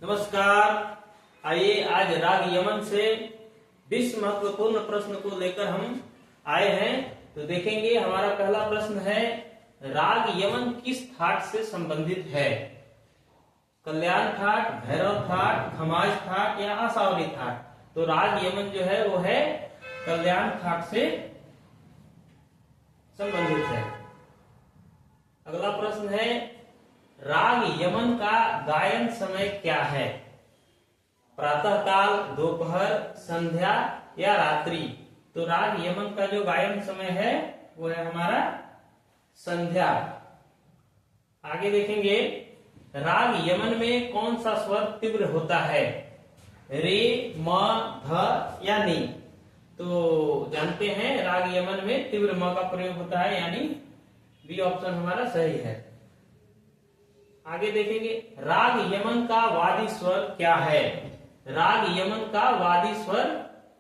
नमस्कार। आइए आज राग यमन से 20 महत्वपूर्ण प्रश्न को लेकर हम आए हैं। तो देखेंगे हमारा पहला प्रश्न है, राग यमन किस थाट से संबंधित है? कल्याण थाट, भैरव थाट, खमाज थाट या आसावरी थाट? तो राग यमन जो है वो है कल्याण थाट से संबंधित है। अगला प्रश्न है, राग यमन का गायन समय क्या है? प्रातःकाल, दोपहर, संध्या या रात्रि? तो राग यमन का जो गायन समय है वो है हमारा संध्या। आगे देखेंगे, राग यमन में कौन सा स्वर तीव्र होता है? रे, म, ध या नी? तो जानते हैं राग यमन में तीव्र म का प्रयोग होता है, यानी बी ऑप्शन हमारा सही है। आगे देखेंगे, राग यमन का वादी स्वर क्या है? राग यमन का वादी स्वर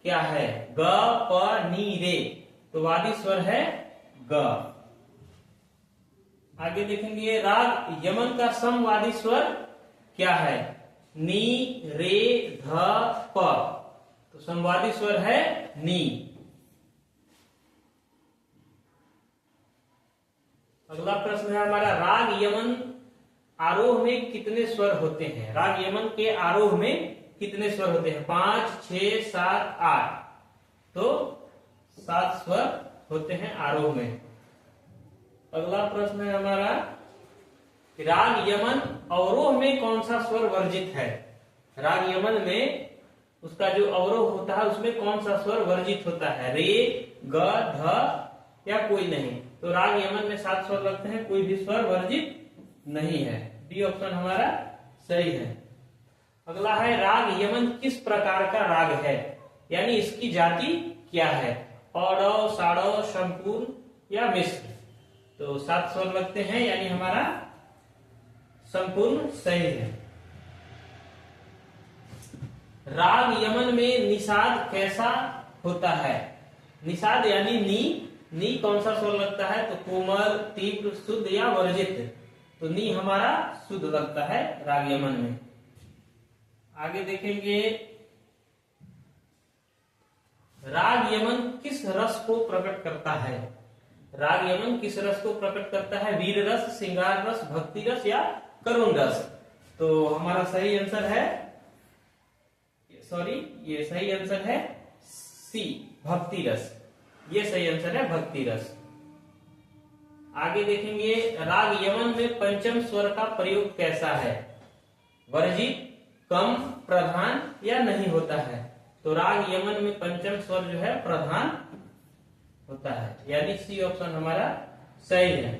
क्या है? ग, प, नी, रे। तो वादी स्वर है ग। आगे देखेंगे, राग यमन का समवादी स्वर क्या है? नी, रे, ध, प। तो समवादी स्वर है नी। अगला प्रश्न है हमारा, राग यमन आरोह में कितने स्वर होते हैं? राग यमन के आरोह में कितने स्वर होते हैं? 5, 6, 7, 8। तो 7 स्वर होते हैं आरोह में। अगला प्रश्न है हमारा, राग यमन अवरोह में कौन सा स्वर वर्जित है? राग यमन में उसका जो अवरोह होता है उसमें कौन सा स्वर वर्जित होता है? रे, ग, ध या कोई नहीं? तो राग यमन में 7 स्वर लगते हैं, कोई भी स्वर वर्जित नहीं है। डी ऑप्शन हमारा सही है। अगला है, राग यमन किस प्रकार का राग है, यानी इसकी जाति क्या है? औडव, साड़व, संपूर्ण या मिश्र? तो 7 स्वर लगते हैं, यानी हमारा संपूर्ण सही है। राग यमन में निषाद कैसा होता है? निषाद यानी नी कौन सा स्वर लगता है? तो कोमल, तीव्र, शुद्ध या वर्जित? तो नी हमारा शुद्ध लगता है राग यमन में। आगे देखेंगे, राग यमन किस रस को प्रकट करता है? राग यमन किस रस को प्रकट करता है? वीर रस, श्रृंगार रस, भक्ति रस या करुण रस? तो हमारा सही आंसर है, ये सही आंसर है सी, भक्ति रस। ये सही आंसर है भक्ति रस। आगे देखेंगे, राग यमन में पंचम स्वर का प्रयोग कैसा है? वर्जित, कम, प्रधान या नहीं होता है? तो राग यमन में पंचम स्वर जो है प्रधान होता है, यानी सी ऑप्शन हमारा सही है।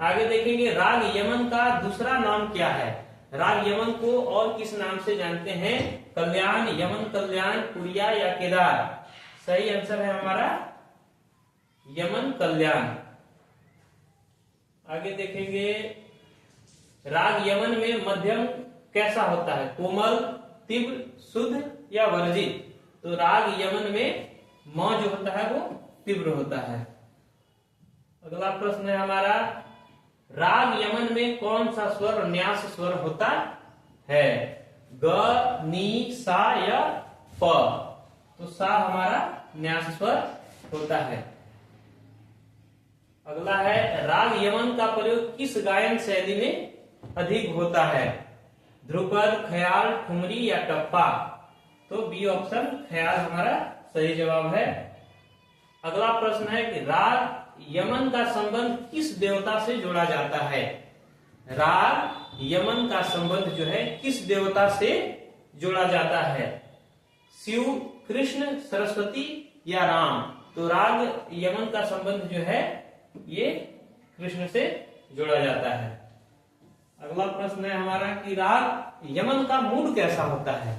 आगे देखेंगे, राग यमन का दूसरा नाम क्या है? राग यमन को और किस नाम से जानते हैं? कल्याण, यमन कल्याण, कुड़िया या केदार? सही आंसर है हमारा यमन कल्याण। आगे देखेंगे, राग यमन में मध्यम कैसा होता है? कोमल, तीव्र, शुद्ध या वर्जित? तो राग यमन में म जो होता है वो तीव्र होता है। अगला प्रश्न है हमारा, राग यमन में कौन सा स्वर न्यास स्वर होता है? ग, नी, सा या प? तो सा हमारा न्यास स्वर होता है। अगला है, राग यमन का प्रयोग किस गायन शैली में अधिक होता है? ध्रुपद, ख्याल, ठुमरी या टप्पा? तो बी ऑप्शन ख्याल हमारा सही जवाब है। अगला प्रश्न है कि राग यमन का संबंध किस देवता से जोड़ा जाता है? राग यमन का संबंध जो है किस देवता से जोड़ा जाता है? शिव, कृष्ण, सरस्वती या राम? तो राग यमन का संबंध जो है ये कृष्ण से जोड़ा जाता है। अगला प्रश्न है हमारा कि राग यमन का मूड कैसा होता है?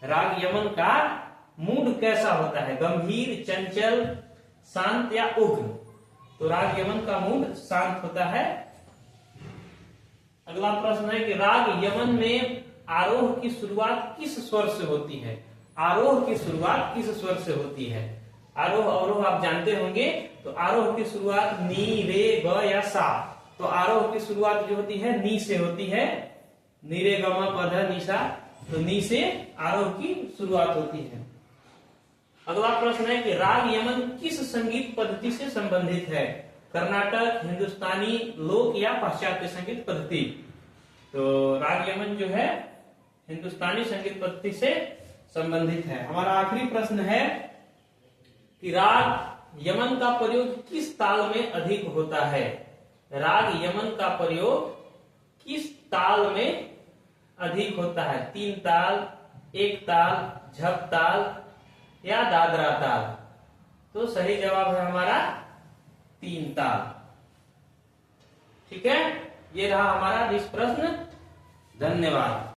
राग यमन का मूड कैसा होता है? गंभीर, चंचल, शांत या उग्र? तो राग यमन का मूड शांत होता है। अगला प्रश्न है कि राग यमन में आरोह की शुरुआत किस स्वर से होती है? आरोह की शुरुआत किस स्वर से होती है? आरोह अवरोह आप जानते होंगे। तो आरोह की शुरुआत नी, रे, ग या सा? तो आरोह की शुरुआत जो होती है नी से होती है, नी रे ग म प ध नि सा, तो नी से आरोह की शुरुआत होती है। अगला प्रश्न है कि राग यमन किस संगीत पद्धति से संबंधित है? कर्नाटक, हिंदुस्तानी, लोक या पाश्चात्य संगीत पद्धति? तो राग यमन जो है हिंदुस्तानी संगीत पद्धति से संबंधित है। हमारा आखिरी प्रश्न है कि राग यमन का प्रयोग किस ताल में अधिक होता है? राग यमन का प्रयोग किस ताल में अधिक होता है? 3 ताल, 1 ताल, झप ताल या दादरा ताल? तो सही जवाब है हमारा 3 ताल। ठीक है, ये रहा हमारा 20 प्रश्न। धन्यवाद।